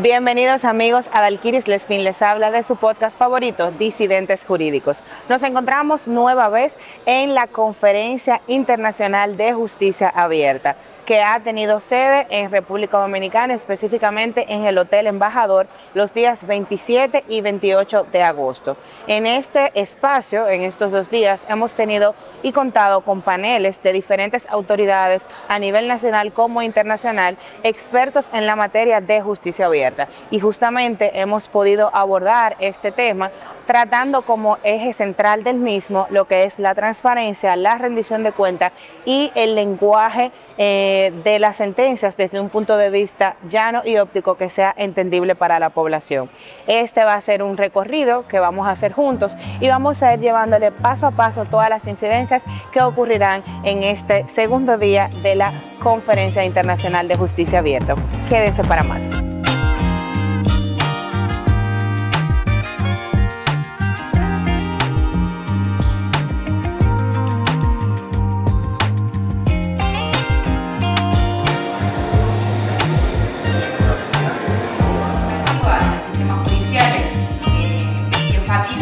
Bienvenidos amigos a Valkyries Lespin, les habla de su podcast favorito, Disidentes Jurídicos. Nos encontramos nueva vez en la Conferencia Internacional de Justicia Abierta, que ha tenido sede en República Dominicana, específicamente en el Hotel Embajador, los días 27 y 28 de agosto. En este espacio, en estos 2 días, hemos tenido y contado con paneles de diferentes autoridades a nivel nacional como internacional, expertos en la materia de justicia abierta. Y justamente hemos podido abordar este tema tratando como eje central del mismo lo que es la transparencia, la rendición de cuentas y el lenguaje de las sentencias desde un punto de vista llano y óptico que sea entendible para la población. Este va a ser un recorrido que vamos a hacer juntos y vamos a ir llevándole paso a paso todas las incidencias que ocurrirán en este segundo día de la Conferencia Internacional de Justicia Abierta. Quédense para más.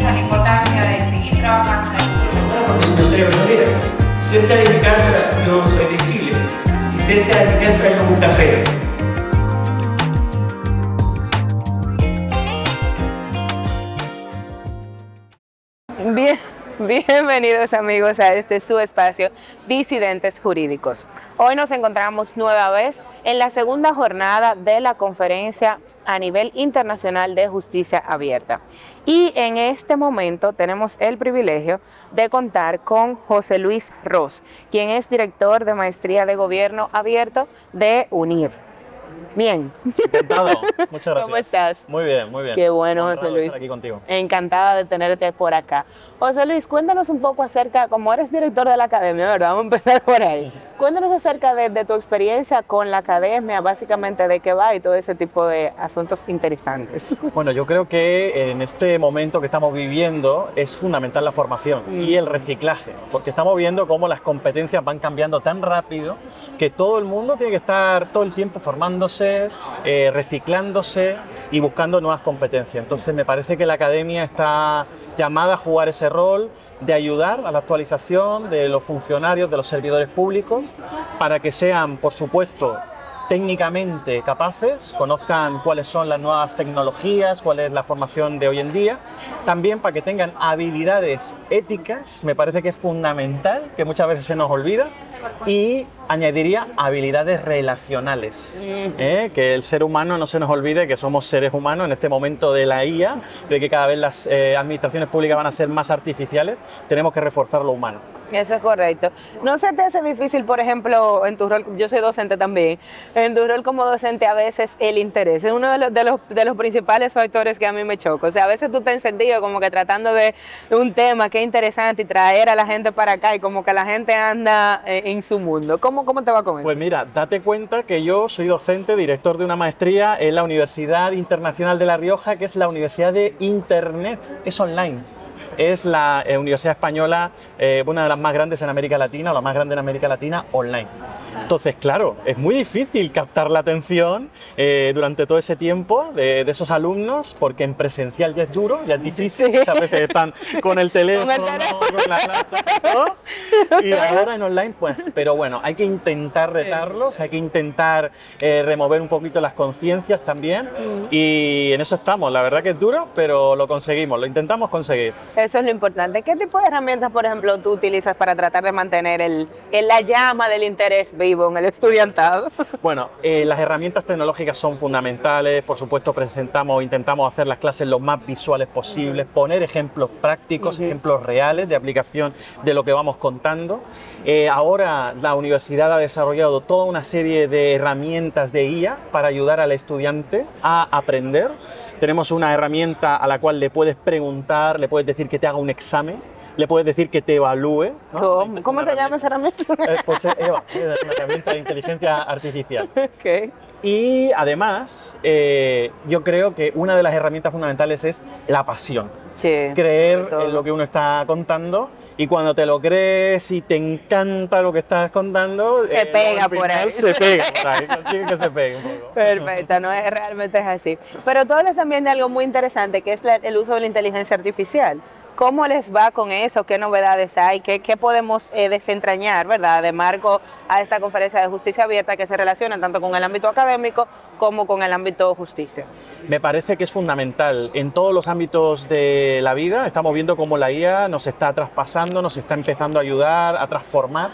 La importancia de seguir trabajando en la justicia. Cerca de mi casa, yo soy de Chile, y cerca de mi casa hay un café. Bienvenidos amigos a este su espacio Disidentes Jurídicos. Hoy nos encontramos nueva vez en la segunda jornada de la Conferencia a nivel internacional de Justicia Abierta. Y en este momento tenemos el privilegio de contar con José Luis Ros, quien es director de Maestría de Gobierno Abierto de UNIR. Bien. Encantado, muchas gracias. ¿Cómo estás? Muy bien, muy bien. Qué bueno, José Luis. Estar aquí contigo. Encantada de tenerte por acá. José Luis, cuéntanos un poco acerca, como eres director de la academia, ¿verdad? Vamos a empezar por ahí. Cuéntanos acerca de tu experiencia con la academia, básicamente de qué va y todo ese tipo de asuntos interesantes. Bueno, yo creo que en este momento que estamos viviendo es fundamental la formación y el reciclaje, porque estamos viendo cómo las competencias van cambiando tan rápido que todo el mundo tiene que estar todo el tiempo formándose, reciclándose y buscando nuevas competencias. Entonces me parece que la academia está llamada a jugar ese rol de ayudar a la actualización de los funcionarios, de los servidores públicos, para que sean, por supuesto, técnicamente capaces, conozcan cuáles son las nuevas tecnologías, cuál es la formación de hoy en día, también para que tengan habilidades éticas, me parece que es fundamental, que muchas veces se nos olvida, y añadiría habilidades relacionales, que el ser humano no se nos olvide que somos seres humanos en este momento de la IA, de que cada vez las administraciones públicas van a ser más artificiales, tenemos que reforzar lo humano. Eso es correcto. ¿No se te hace difícil, por ejemplo, en tu rol, yo soy docente también, en tu rol como docente a veces el interés? Es uno de los principales factores que a mí me choca. O sea, a veces tú te has encendido como que tratando de un tema que es interesante y traer a la gente para acá y como que la gente anda en su mundo. ¿Cómo te va con eso? Pues mira, date cuenta que yo soy docente, director de una maestría en la Universidad Internacional de La Rioja, que es la Universidad de Internet, es online. Es la Universidad Española, una de las más grandes en América Latina, o la más grande en América Latina, online. Entonces, claro, es muy difícil captar la atención durante todo ese tiempo de esos alumnos, porque en presencial ya es duro, ya es difícil, sí. Muchas veces están con el teléfono, con la clase, ¿no? Y ahora en online, pues, pero bueno, hay que intentar retarlos, hay que intentar remover un poquito las conciencias también, y en eso estamos. La verdad que es duro, pero lo conseguimos, lo intentamos conseguir. Eso es lo importante. ¿Qué tipo de herramientas, por ejemplo, tú utilizas para tratar de mantener la llama del interés vivo en el estudiantado? Bueno, las herramientas tecnológicas son fundamentales. Por supuesto, intentamos hacer las clases lo más visuales posibles, poner ejemplos prácticos, ejemplos reales de aplicación de lo que vamos contando. Ahora la universidad ha desarrollado toda una serie de herramientas de IA para ayudar al estudiante a aprender. Tenemos una herramienta a la cual le puedes preguntar, le puedes decir que te haga un examen, le puedes decir que te evalúe, ¿no? ¿Cómo se llama esa herramienta? Pues EVA, es una herramienta de inteligencia artificial. Okay. Y además, yo creo que una de las herramientas fundamentales es la pasión. Sí, Creer en lo que uno está contando, y cuando te lo crees y te encanta lo que estás contando, se pega al por final ahí. Se pega por ahí, consigue que se pegue un poco. Perfecto, no es, realmente es así. Pero tú hablas también de algo muy interesante, que es el uso de la inteligencia artificial. ¿Cómo les va con eso? ¿Qué novedades hay? ¿Qué podemos desentrañar, verdad, de marco a esta conferencia de justicia abierta que se relaciona tanto con el ámbito académico como con el ámbito justicia? Me parece que es fundamental en todos los ámbitos de la vida. Estamos viendo cómo la IA nos está traspasando, nos está empezando a ayudar, a transformar.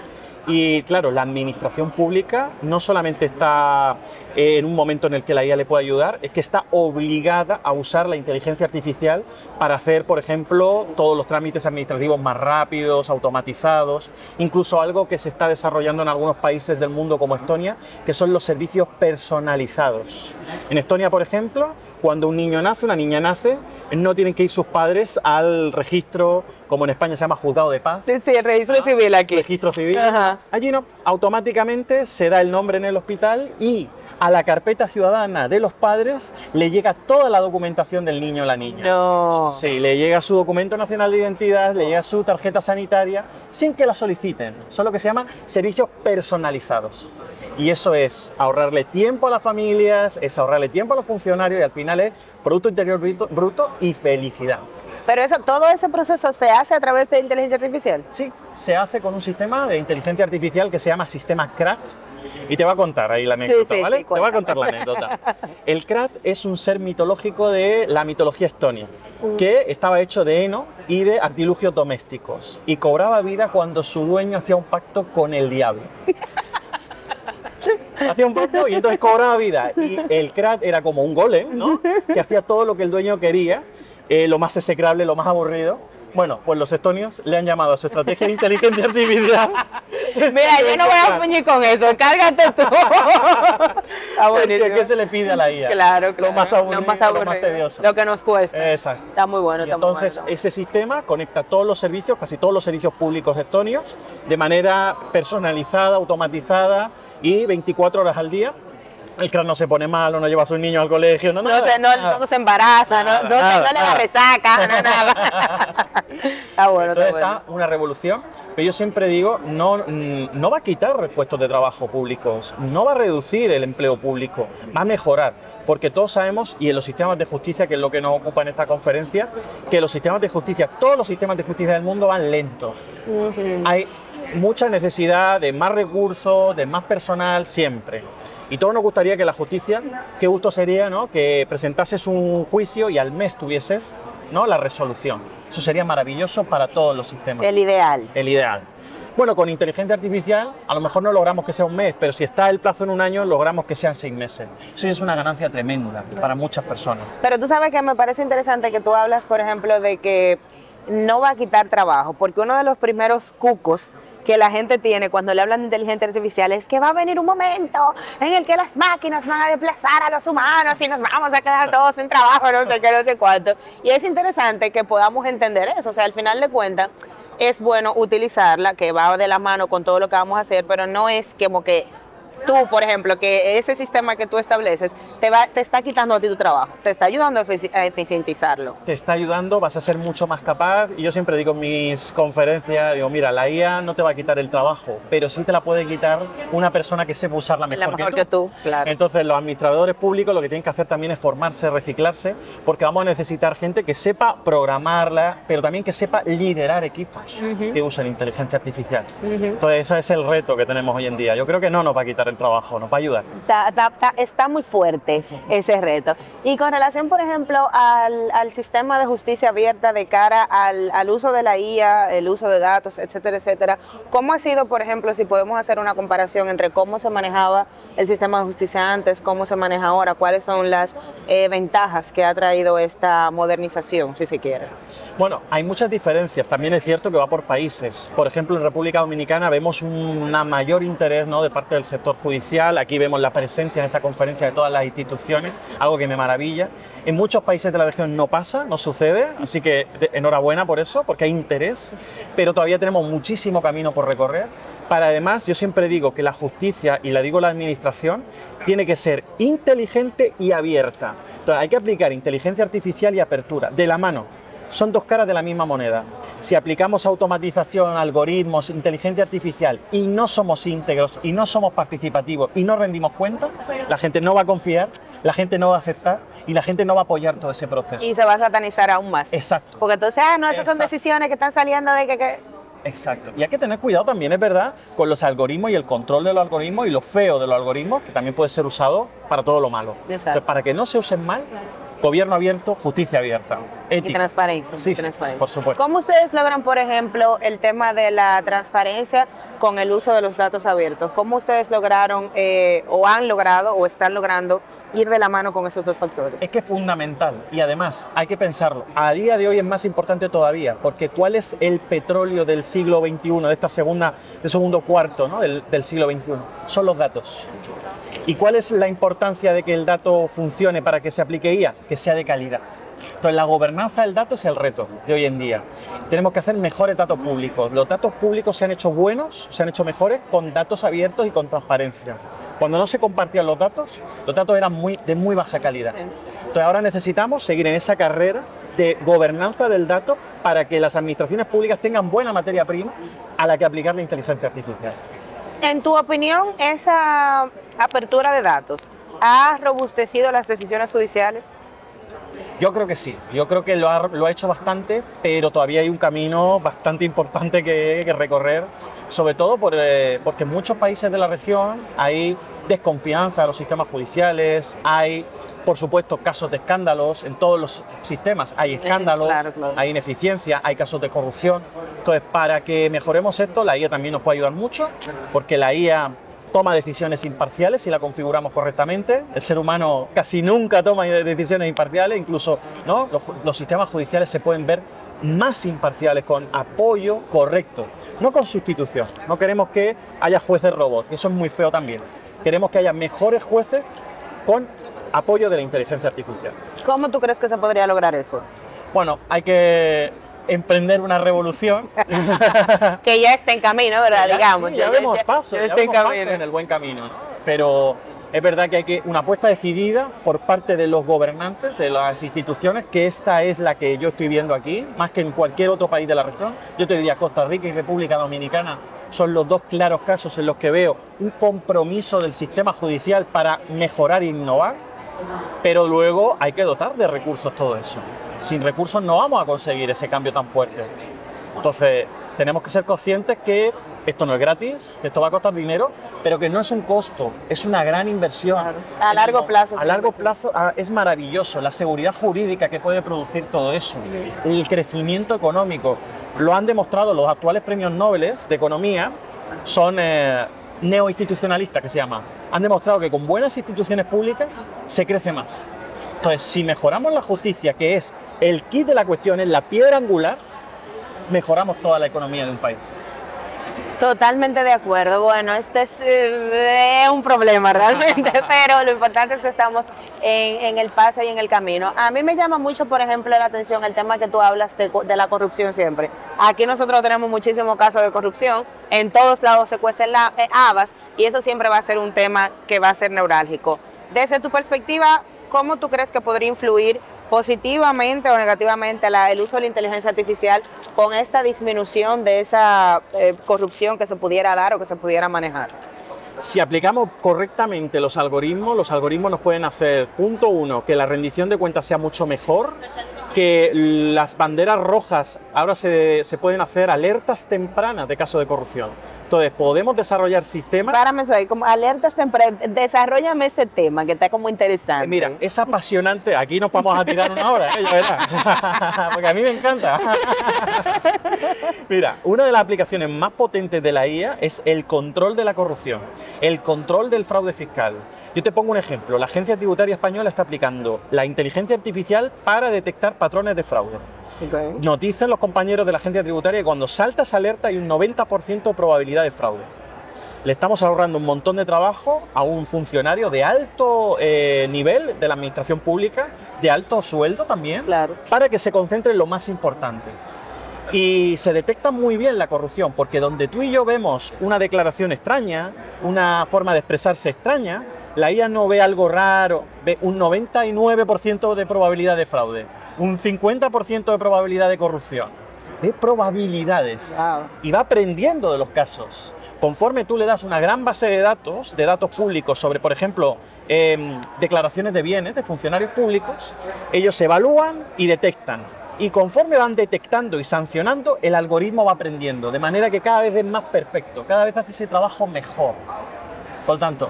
Y claro, la administración pública no solamente está en un momento en el que la IA le puede ayudar, es que está obligada a usar la inteligencia artificial para hacer, por ejemplo, todos los trámites administrativos más rápidos, automatizados, incluso algo que se está desarrollando en algunos países del mundo como Estonia, que son los servicios personalizados. En Estonia, por ejemplo, cuando un niño nace, una niña nace, no tienen que ir sus padres al registro, como en España se llama juzgado de paz. Sí, el registro civil aquí. Registro civil. Ajá. Allí no, automáticamente se da el nombre en el hospital y a la carpeta ciudadana de los padres le llega toda la documentación del niño o la niña. No. Sí, le llega su documento nacional de identidad, le llega su tarjeta sanitaria, sin que la soliciten. Son lo que se llama servicios personalizados. Y eso es ahorrarle tiempo a las familias, es ahorrarle tiempo a los funcionarios y al final es Producto Interior Bruto y felicidad. Pero todo ese proceso se hace a través de inteligencia artificial. Sí, se hace con un sistema de inteligencia artificial que se llama sistema CRAT. Y te voy a contar ahí la anécdota, sí, ¿vale? sí, Te voy a contar la anécdota. El CRAT es un ser mitológico de la mitología estonia, que estaba hecho de heno y de artilugios domésticos, y cobraba vida cuando su dueño hacía un pacto con el diablo. Sí, hacía un pacto y entonces cobraba vida. Y el CRAT era como un golem, ¿no? Que hacía todo lo que el dueño quería, lo más execrable, lo más aburrido. Bueno, pues los estonios le han llamado a su estrategia de inteligencia artificial. Mira, yo no voy a fuñir con eso, cárgate tú. Está buenísimo. ¿Qué se le pide a la IA? Claro, Lo más aburrido, lo más tedioso. Lo que nos cuesta. Exacto. Está muy bueno. Y entonces ese sistema conecta todos los servicios, casi todos los servicios públicos estonios, de manera personalizada, automatizada y 24 horas al día. El CRAT no se pone malo, no lleva a sus niños al colegio, no se embaraza, no le da resaca, nada. Está bueno, entonces está bueno. está una revolución, pero yo siempre digo, no va a quitar puestos de trabajo públicos, no va a reducir el empleo público, va a mejorar, porque todos sabemos, y en los sistemas de justicia, que es lo que nos ocupa en esta conferencia, que los sistemas de justicia, todos los sistemas de justicia del mundo van lentos. Hay mucha necesidad de más recursos, de más personal, siempre. Y todos nos gustaría que la justicia, qué gusto sería, ¿no?, que presentases un juicio y al mes tuvieses, ¿no?, la resolución. Eso sería maravilloso para todos los sistemas. El ideal. El ideal. Bueno, con inteligencia artificial a lo mejor no logramos que sea un mes, pero si está el plazo en un año, logramos que sean 6 meses. Eso es una ganancia tremenda para muchas personas. Pero tú sabes que me parece interesante que tú hablas, por ejemplo, de que no va a quitar trabajo, porque uno de los primeros cucos que la gente tiene cuando le hablan de inteligencia artificial es que va a venir un momento en el que las máquinas van a desplazar a los humanos y nos vamos a quedar todos sin trabajo, no sé qué, no sé cuánto. Y es interesante que podamos entender eso, o sea, al final de cuentas es bueno utilizarla, que va de la mano con todo lo que vamos a hacer, pero no es como que tú, por ejemplo, que ese sistema que tú estableces te está quitando a ti tu trabajo, te está ayudando a eficientizarlo. Te está ayudando, vas a ser mucho más capaz. Y yo siempre digo en mis conferencias, digo, mira, la IA no te va a quitar el trabajo, pero sí te la puede quitar una persona que sepa usarla mejor que tú. Claro. Entonces los administradores públicos lo que tienen que hacer también es formarse, reciclarse, porque vamos a necesitar gente que sepa programarla, pero también que sepa liderar equipos que usen inteligencia artificial. Entonces ese es el reto que tenemos hoy en día. Yo creo que no nos va a quitar el trabajo, nos va a ayudar. Está muy fuerte ese reto. Y con relación, por ejemplo, al sistema de justicia abierta de cara al uso de la IA, el uso de datos, etcétera, etcétera, ¿cómo ha sido, por ejemplo, si podemos hacer una comparación entre cómo se manejaba el sistema de justicia antes, cómo se maneja ahora, cuáles son las ventajas que ha traído esta modernización, si se quiere? Bueno, hay muchas diferencias. También es cierto que va por países. Por ejemplo, en República Dominicana vemos un mayor interés, ¿no?, de parte del sector judicial. Aquí vemos la presencia en esta conferencia de todas las instituciones, algo que me maravilla. En muchos países de la región no pasa, no sucede, así que enhorabuena por eso, porque hay interés, pero todavía tenemos muchísimo camino por recorrer. para además, yo siempre digo que la justicia, y la digo la administración, tiene que ser inteligente y abierta. Entonces, hay que aplicar inteligencia artificial y apertura, de la mano. Son dos caras de la misma moneda. Si aplicamos automatización, algoritmos, inteligencia artificial y no somos íntegros y no somos participativos y no rendimos cuenta, la gente no va a confiar, la gente no va a aceptar y la gente no va a apoyar todo ese proceso. Y se va a satanizar aún más. Exacto. Porque entonces, no, esas son decisiones que están saliendo de que... Exacto. Y hay que tener cuidado también, es verdad, con los algoritmos y el control de los algoritmos y lo feo de los algoritmos, que también puede ser usado para todo lo malo. Entonces, para que no se usen mal, gobierno abierto, justicia abierta, ética. Y transparencia. Sí, transparencia. por supuesto. ¿Cómo ustedes logran, por ejemplo, el tema de la transparencia con el uso de los datos abiertos? ¿Cómo ustedes lograron o han logrado o están logrando ir de la mano con esos dos factores? Es que es fundamental y además hay que pensarlo. A día de hoy es más importante todavía, porque ¿cuál es el petróleo del siglo XXI, de esta segundo cuarto, ¿no? del siglo XXI? Son los datos. ¿Y cuál es la importancia de que el dato funcione para que se aplique IA? Que sea de calidad. Entonces, la gobernanza del dato es el reto de hoy en día. Tenemos que hacer mejores datos públicos. Los datos públicos se han hecho buenos, se han hecho mejores con datos abiertos y con transparencia. Cuando no se compartían los datos eran de muy baja calidad. Entonces, ahora necesitamos seguir en esa carrera de gobernanza del dato para que las administraciones públicas tengan buena materia prima a la que aplicar la inteligencia artificial. En tu opinión, esa apertura de datos ha robustecido las decisiones judiciales. Yo creo que sí, yo creo que lo ha hecho bastante, pero todavía hay un camino bastante importante que recorrer, sobre todo porque en muchos países de la región hay desconfianza de los sistemas judiciales, hay, por supuesto, casos de escándalos, en todos los sistemas hay escándalos, claro. Hay ineficiencia, hay casos de corrupción. Entonces, para que mejoremos esto, la IA también nos puede ayudar mucho, porque la IA toma decisiones imparciales si la configuramos correctamente. El ser humano casi nunca toma decisiones imparciales, incluso, ¿no? Los sistemas judiciales se pueden ver más imparciales con apoyo correcto, no con sustitución. No queremos que haya jueces robots, eso es muy feo también. Queremos que haya mejores jueces con apoyo de la inteligencia artificial. ¿Cómo tú crees que se podría lograr eso? Bueno, hay que emprender una revolución. Que ya está en camino, ¿verdad? Digamos. Sí, ya vemos pasos en el buen camino, ¿no? Pero es verdad que hay una apuesta decidida por parte de los gobernantes, de las instituciones, que esta es la que yo estoy viendo aquí, más que en cualquier otro país de la región. Yo te diría Costa Rica y República Dominicana son los dos claros casos en los que veo un compromiso del sistema judicial para mejorar e innovar, pero luego hay que dotar de recursos todo eso. Sin recursos no vamos a conseguir ese cambio tan fuerte. Entonces, tenemos que ser conscientes que esto no es gratis, que esto va a costar dinero, pero que no es un costo, es una gran inversión. Claro. A largo plazo. A largo plazo es maravilloso, la seguridad jurídica que puede producir todo eso, el crecimiento económico. Lo han demostrado los actuales premios Nobel de Economía, son neoinstitucionalistas, que se llama. Han demostrado que con buenas instituciones públicas se crece más. Entonces, si mejoramos la justicia, que es el kit de la cuestión, es la piedra angular, mejoramos toda la economía de un país. Totalmente de acuerdo. Bueno, este es un problema realmente, pero lo importante es que estamos en el paso y en el camino. A mí me llama mucho, por ejemplo, la atención el tema que tú hablas de la corrupción siempre. Aquí nosotros tenemos muchísimos casos de corrupción, en todos lados se cuecen habas y eso siempre va a ser un tema que va a ser neurálgico. Desde tu perspectiva, ¿cómo tú crees que podría influir positivamente o negativamente el uso de la inteligencia artificial con esta disminución de esa corrupción que se pudiera dar o que se pudiera manejar? Si aplicamos correctamente los algoritmos nos pueden hacer, punto uno, que la rendición de cuentas sea mucho mejor, que las banderas rojas, ahora se pueden hacer alertas tempranas de casos de corrupción. Entonces, podemos desarrollar sistemas... Párame eso ahí, como alertas tempranas, desarróllame ese tema que está como interesante. Mira, es apasionante, aquí nos vamos a tirar una hora, ya verás, porque a mí me encanta. Mira, una de las aplicaciones más potentes de la IA es el control de la corrupción, el control del fraude fiscal. Yo te pongo un ejemplo, la Agencia Tributaria Española está aplicando la inteligencia artificial para detectar patrones de fraude. Okay. Nos dicen los compañeros de la Agencia Tributaria que cuando salta esa alerta hay un 90% de probabilidad de fraude. Le estamos ahorrando un montón de trabajo a un funcionario de alto nivel de la administración pública, de alto sueldo también, claro, para que se concentre en lo más importante. Y se detecta muy bien la corrupción, porque donde tú y yo vemos una declaración extraña, una forma de expresarse extraña, la IA no ve algo raro, ve un 99% de probabilidad de fraude, un 50% de probabilidad de corrupción, ve probabilidades y va aprendiendo de los casos. Conforme tú le das una gran base de datos públicos sobre, por ejemplo, declaraciones de bienes de funcionarios públicos, ellos evalúan y detectan. Y conforme van detectando y sancionando, el algoritmo va aprendiendo, de manera que cada vez es más perfecto, cada vez hace ese trabajo mejor. Por lo tanto,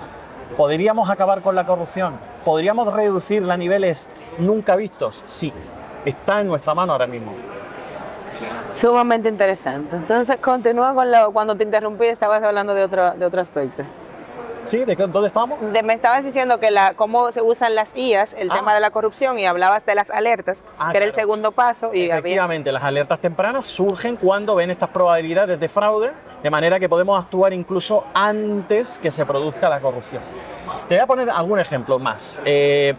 ¿podríamos acabar con la corrupción? ¿Podríamos reducirla a niveles nunca vistos? Sí, está en nuestra mano ahora mismo. Sumamente interesante. Entonces, continúa con cuando te interrumpí, estabas hablando de otro aspecto. ¿Sí? ¿Dónde estábamos? Me estabas diciendo que cómo se usan las IAs, el tema de la corrupción, y hablabas de las alertas, que era el segundo paso. Y efectivamente, las alertas tempranas surgen cuando ven estas probabilidades de fraude, de manera que podemos actuar incluso antes que se produzca la corrupción. Te voy a poner algún ejemplo más.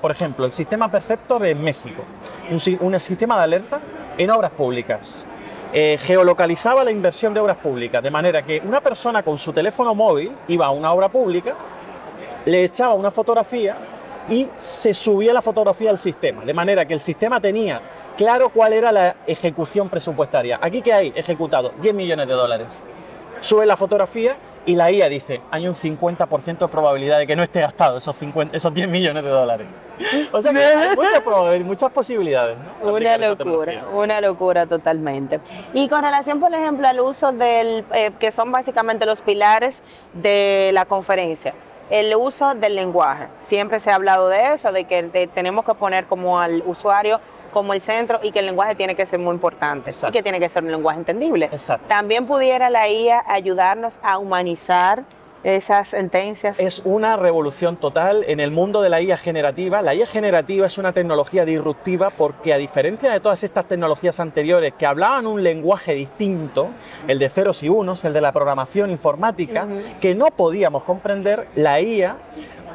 Por ejemplo, el sistema perfecto de México, un sistema de alerta en obras públicas. Geolocalizaba la inversión de obras públicas, de manera que una persona con su teléfono móvil iba a una obra pública, le echaba una fotografía y se subía la fotografía al sistema, de manera que el sistema tenía claro cuál era la ejecución presupuestaria. Aquí que hay ejecutado 10 millones de dólares. Sube la fotografía y la IA dice, hay un 50% de probabilidad de que no esté gastado esos 10 millones de dólares. O sea que hay muchas posibilidades, ¿no? Una locura totalmente. Y con relación, por ejemplo, al uso que son básicamente los pilares de la conferencia, el uso del lenguaje. Siempre se ha hablado de eso, de que tenemos que poner como al usuario como el centro y que el lenguaje tiene que ser muy importante. Exacto. Y que tiene que ser un lenguaje entendible. Exacto. También pudiera la IA ayudarnos a humanizar esas sentencias. Es una revolución total en el mundo de la IA generativa. La IA generativa es una tecnología disruptiva porque, a diferencia de todas estas tecnologías anteriores que hablaban un lenguaje distinto, el de ceros y unos, el de la programación informática, que no podíamos comprender, la IA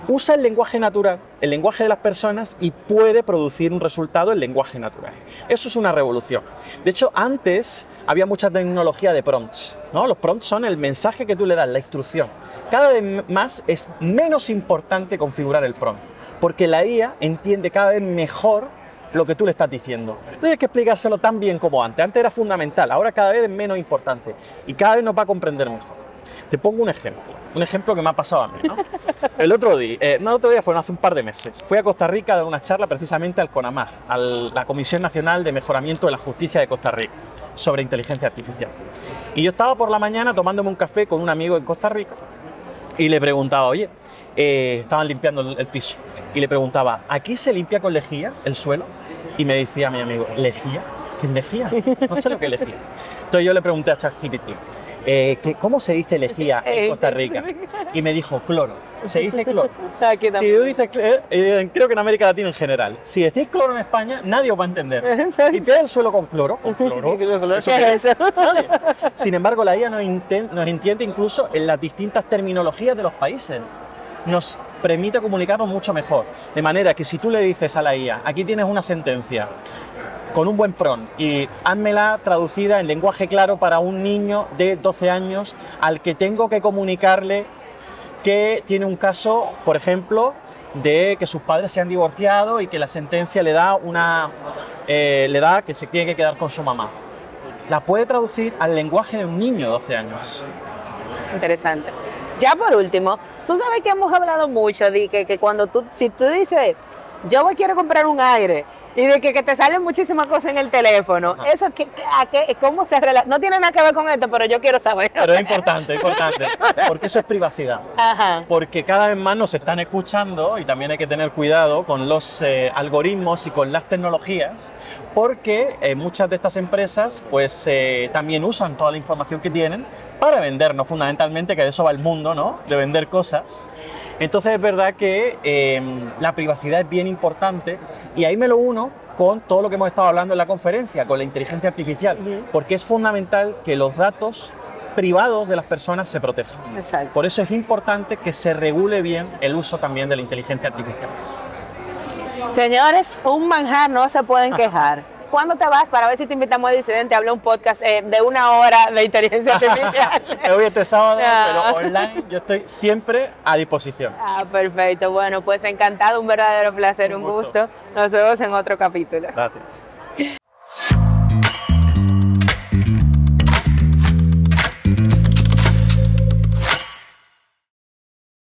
usa el lenguaje natural, el lenguaje de las personas, y puede producir un resultado en lenguaje natural. Eso es una revolución. De hecho, antes había mucha tecnología de prompts, ¿no? Los prompts son el mensaje que tú le das, la instrucción. Cada vez más es menos importante configurar el prompt, porque la IA entiende cada vez mejor lo que tú le estás diciendo. No tienes que explicárselo tan bien como antes. Antes era fundamental, ahora cada vez es menos importante y cada vez nos va a comprender mejor. Te pongo un ejemplo que me ha pasado a mí, ¿no? El otro día, fue hace un par de meses, fui a Costa Rica a dar una charla precisamente al CONAMAG, a la Comisión Nacional de Mejoramiento de la Justicia de Costa Rica, sobre inteligencia artificial. Y yo estaba por la mañana tomándome un café con un amigo en Costa Rica y le preguntaba, oye, estaban limpiando el piso, y le preguntaba, ¿aquí se limpia con lejía el suelo? Y me decía mi amigo, ¿lejía? ¿Qué es lejía? No sé lo que es lejía. Entonces yo le pregunté a ChatGPT, ¿cómo se dice lejía en Costa Rica? Y me dijo cloro. ¿Se dice cloro? Aquí también. Si tú dices, creo que en América Latina en general, si decís cloro en España, nadie os va a entender. ¿Limpiar el suelo con cloro? ¿Con cloro? ¿Eso qué es? Nadie. Sin embargo, la IA nos entiende incluso en las distintas terminologías de los países. Nos permite comunicarnos mucho mejor. De manera que si tú le dices a la IA, aquí tienes una sentencia con un buen prompt y házmela traducida en lenguaje claro para un niño de 12 años al que tengo que comunicarle que tiene un caso, por ejemplo, de que sus padres se han divorciado y que la sentencia le da que se tiene que quedar con su mamá. La puede traducir al lenguaje de un niño de 12 años. Interesante. Ya por último, tú sabes que hemos hablado mucho de que cuando si tú dices, quiero comprar un aire, y de que te salen muchísimas cosas en el teléfono. Ajá. Eso, ¿cómo se relaciona? No tiene nada que ver con esto, pero yo quiero saber. Pero es importante, porque eso es privacidad. Ajá. Porque cada vez más nos están escuchando y también hay que tener cuidado con los algoritmos y con las tecnologías, porque muchas de estas empresas pues también usan toda la información que tienen para vendernos, fundamentalmente, que de eso va el mundo, ¿no? De vender cosas. Entonces es verdad que la privacidad es bien importante, y ahí me lo uno con todo lo que hemos estado hablando en la conferencia, con la inteligencia artificial, porque es fundamental que los datos privados de las personas se protejan. Exacto. Por eso es importante que se regule bien el uso también de la inteligencia artificial. Señores, un manjar, no se pueden quejar. ¿Cuándo te vas para ver si te invitamos a Disidente a hablar un podcast de 1 hora de inteligencia artificial? Me voy este sábado, No. pero online yo estoy siempre a disposición. Ah, perfecto. Bueno, pues encantado, un verdadero placer, un Un gusto. gusto. Nos vemos en otro capítulo. Gracias.